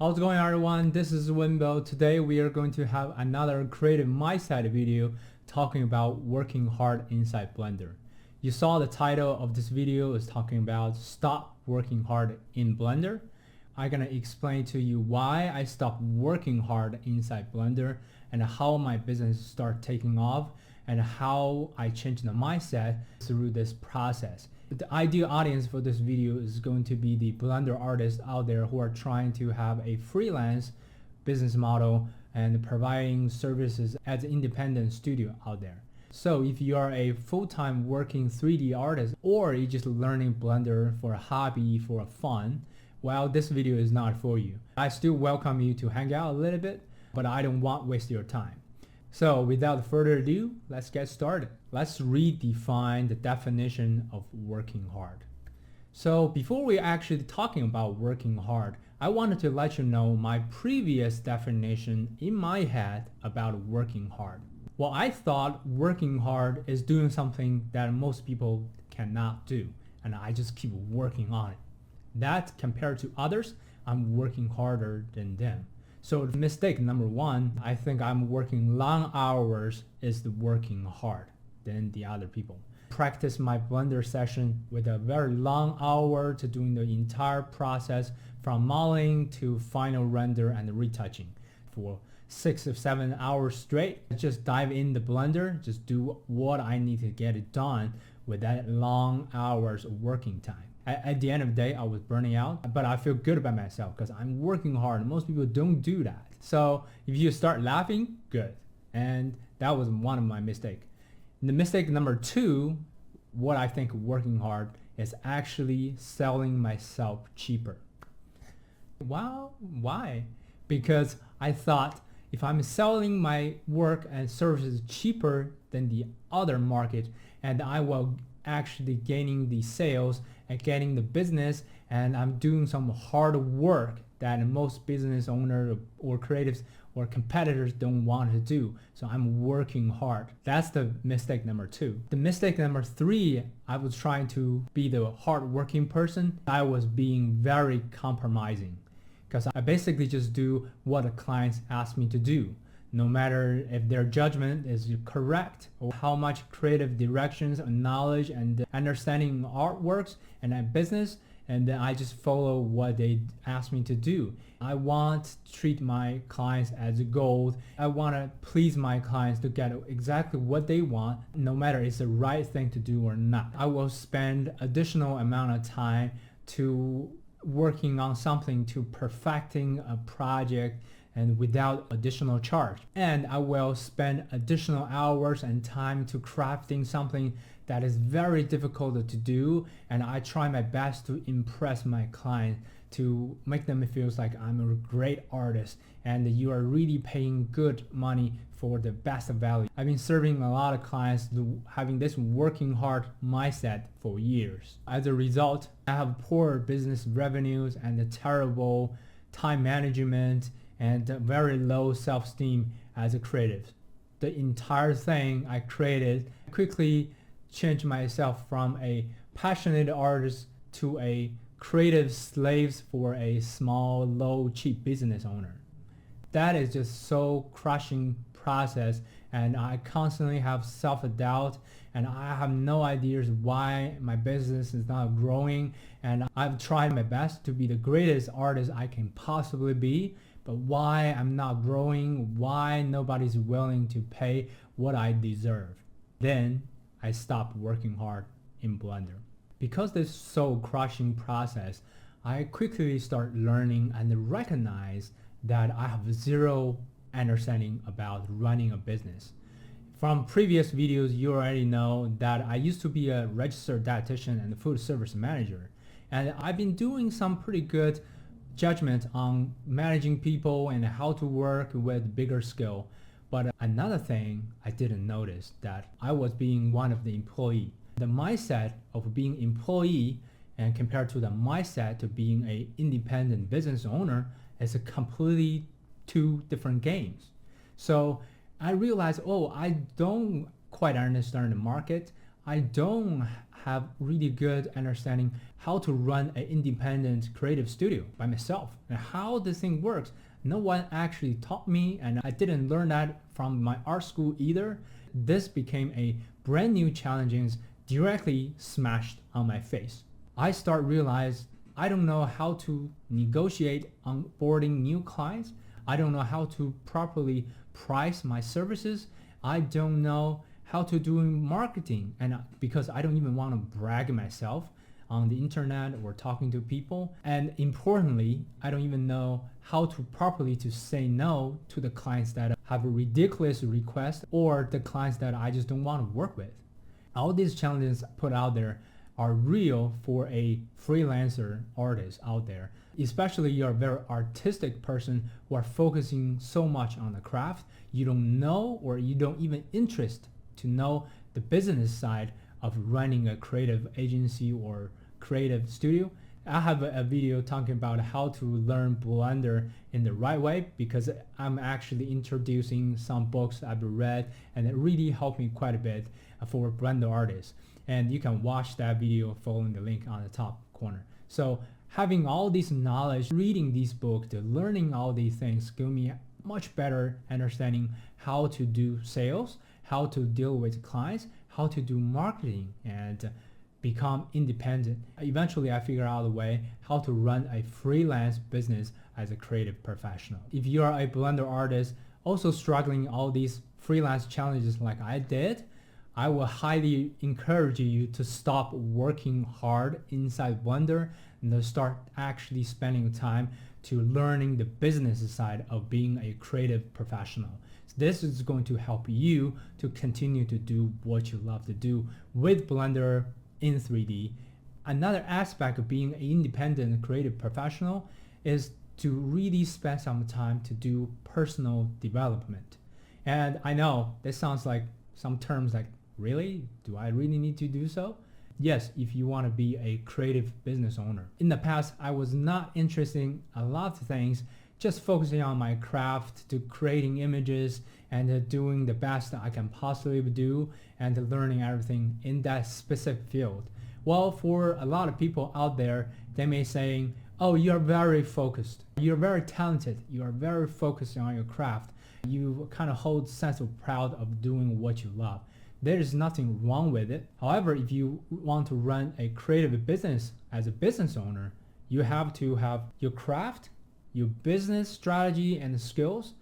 How's it going, everyone? This is Wenbo. Today we are going to have another creative mindset video talking about working hard inside Blender. You saw the title of this video is talking about stop working hard in Blender. I'm gonna explain to you why I stopped working hard inside Blender and how my business started taking off and how I changed the mindset through this process. The ideal audience for this video is going to be the Blender artists out there who are trying to have a freelance business model and providing services as an independent studio out there. So if you are a full-time working 3D artist or you're just learning Blender for a hobby, for fun, well, this video is not for you. I still welcome you to hang out a little bit, but I don't want to waste your time. So without further ado, let's get started. Let's redefine the definition of working hard. So before we actually talking about working hard, I wanted to let you know my previous definition in my head about working hard. Well, I thought working hard is doing something that most people cannot do, and I just keep working on it. That compared to others, I'm working harder than them. So mistake number one, I think I'm working long hours is the working hard than the other people. Practice my Blender session with a very long hour to doing the entire process from modeling to final render and retouching for 6 or 7 hours straight. Just dive in the Blender, just do what I need to get it done with that long hours of working time. At the end of the day, I was burning out, but I feel good about myself because I'm working hard. Most people don't do that. So if you start laughing, good. And that was one of my mistakes. The mistake number two, what I think working hard is actually selling myself cheaper. Well, why? Because I thought if I'm selling my work and services cheaper than the other market, and I will actually gaining the sales and getting the business, and I'm doing some hard work that most business owners or creatives or competitors don't want to do. So I'm working hard. That's the mistake number two. The mistake number three, I was trying to be the hard-working person. I was being very compromising because I basically just do what the clients ask me to do. No matter if their judgment is correct or how much creative directions and knowledge and understanding artworks and business, and then I just follow what they ask me to do. I want to treat my clients as gold. I want to please my clients to get exactly what they want, no matter it's the right thing to do or not. I will spend additional amount of time to working on something, to perfecting a project, and without additional charge. And I will spend additional hours and time to crafting something that is very difficult to do, and I try my best to impress my client to make them feel like I'm a great artist and you are really paying good money for the best value. I've been serving a lot of clients having this working hard mindset for years. As a result, I have poor business revenues and a terrible time management and very low self-esteem as a creative. The entire thing I created quickly changed myself from a passionate artist to a creative slave for a small, low, cheap business owner. That is just so crushing process, and I constantly have self-doubt, and I have no ideas why my business is not growing, and I've tried my best to be the greatest artist I can possibly be, but why I'm not growing, why nobody's willing to pay what I deserve. Then I stopped working hard in Blender. Because this soul crushing process, I quickly start learning and recognize that I have zero understanding about running a business. From previous videos, you already know that I used to be a registered dietitian and food service manager. And I've been doing some pretty good judgment on managing people and how to work with bigger scale. But another thing I didn't notice that I was being one of the employee. The mindset of being employee and compared to the mindset to being a independent business owner is a completely two different games. So I realized, I don't quite understand the market. I don't have really good understanding how to run an independent creative studio by myself and how this thing works. No one actually taught me, and I didn't learn that from my art school either. This became a brand new challenge directly smashed on my face. I start realize I don't know how to negotiate onboarding new clients. I don't know how to properly price my services. I don't know how to do marketing, and because I don't even want to brag myself on the internet or talking to people. And importantly, I don't even know how to properly to say no to the clients that have a ridiculous request or the clients that I just don't want to work with. All these challenges put out there are real for a freelancer artist out there, especially you're a very artistic person who are focusing so much on the craft. You don't know, or you don't even interest to know the business side of running a creative agency or creative studio. I have a video talking about how to learn Blender in the right way, because I'm actually introducing some books I've read, and it really helped me quite a bit for Blender artists. And you can watch that video following the link on the top corner. So having all this knowledge, reading these books, learning all these things give me much better understanding how to do sales, how to deal with clients, how to do marketing, and become independent. Eventually, I figured out a way how to run a freelance business as a creative professional. If you are a Blender artist also struggling all these freelance challenges like I did, I will highly encourage you to stop working hard inside Blender and to start actually spending time to learning the business side of being a creative professional. This is going to help you to continue to do what you love to do with Blender in 3D. Another aspect of being an independent creative professional is to really spend some time to do personal development. And I know this sounds like some terms like, really? Do I really need to do so? Yes, if you want to be a creative business owner. In the past, I was not interested in a lot of things, just focusing on my craft, to creating images and doing the best that I can possibly do and learning everything in that specific field. Well, for a lot of people out there, they may say, oh, you're very focused, you're very talented, you are very focused on your craft, you kind of hold sense of pride of doing what you love. There is nothing wrong with it. However, if you want to run a creative business as a business owner, you have to have your craft, your business strategy and skills,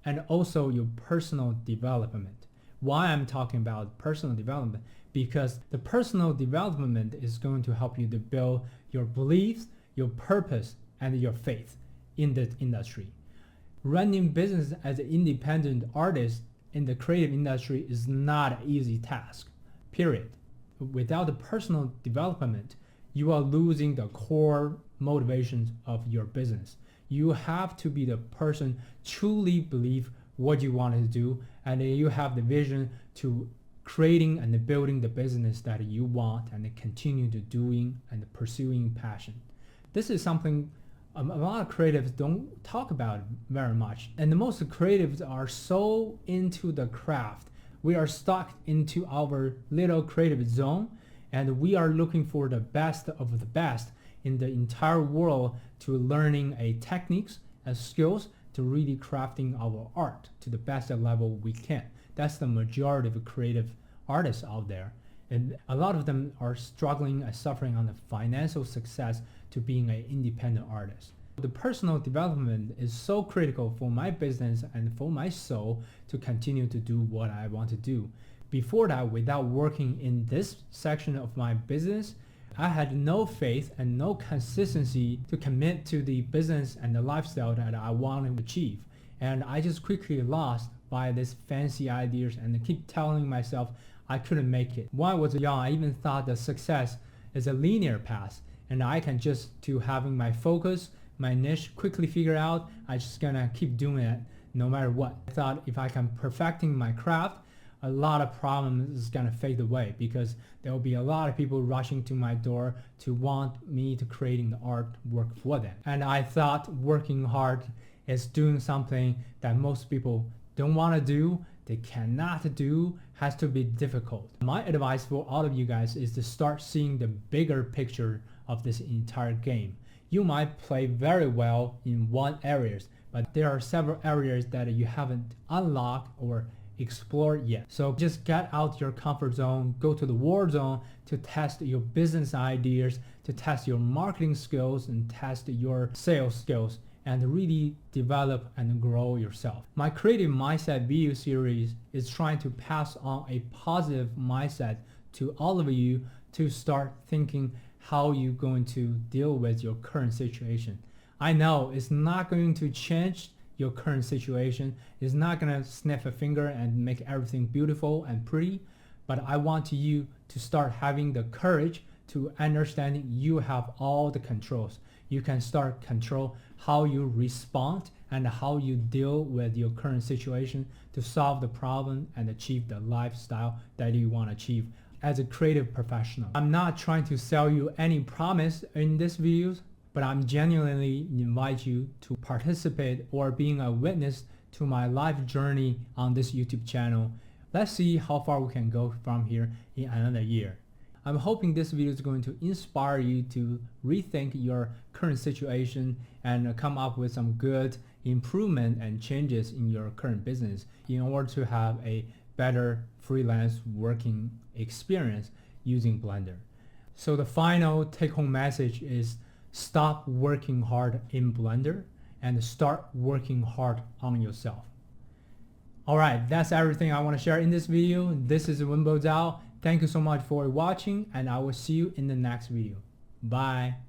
and also your personal development. Why I'm talking about personal development? Because the personal development is going to help you to build your beliefs, your purpose, and your faith in the industry. Running business as an independent artist in the creative industry is not an easy task, period. Without the personal development, you are losing the core motivations of your business. You have to be the person truly believe what you want to do, and you have the vision to creating and building the business that you want and continue to doing and pursuing passion. This is something a lot of creatives don't talk about very much. And the most creatives are so into the craft. We are stuck into our little creative zone, and we are looking for the best of the best in the entire world to learning a techniques and skills to really crafting our art to the best level we can. That's the majority of creative artists out there. And a lot of them are struggling and suffering on the financial success to being an independent artist. The personal development is so critical for my business and for my soul to continue to do what I want to do. Before that, without working in this section of my business, I had no faith and no consistency to commit to the business and the lifestyle that I want to achieve. And I just quickly lost by these fancy ideas and keep telling myself I couldn't make it. When I was young, I even thought that success is a linear path, and I can just to having my focus, my niche quickly figure out, I just gonna keep doing it no matter what. I thought if I can perfecting my craft, a lot of problems is gonna fade away, because there will be a lot of people rushing to my door to want me to creating the artwork for them. And I thought working hard is doing something that most people don't want to do. they cannot do has to be difficult. My advice for all of you guys is to start seeing the bigger picture of this entire game. You might play very well in one areas, but there are several areas that you haven't unlocked or explored yet. So just get out your comfort zone, go to the war zone to test your business ideas, to test your marketing skills and test your sales skills, and really develop and grow yourself. My creative mindset video series is trying to pass on a positive mindset to all of you to start thinking how you're going to deal with your current situation. I know it's not going to change your current situation. It's not going to snap a finger and make everything beautiful and pretty, but I want you to start having the courage to understanding you have all the controls. You can start control how you respond and how you deal with your current situation to solve the problem and achieve the lifestyle that you want to achieve as a creative professional. I'm not trying to sell you any promise in this videos, but I'm genuinely invite you to participate or being a witness to my life journey on this YouTube channel. Let's see how far we can go from here in another year. I'm hoping this video is going to inspire you to rethink your current situation and come up with some good improvement and changes in your current business in order to have a better freelance working experience using Blender. So the final take-home message is stop working hard in Blender and start working hard on yourself. Alright, that's everything I want to share in this video. This is Wenbo Zhao. Thank you so much for watching, and I will see you in the next video. Bye.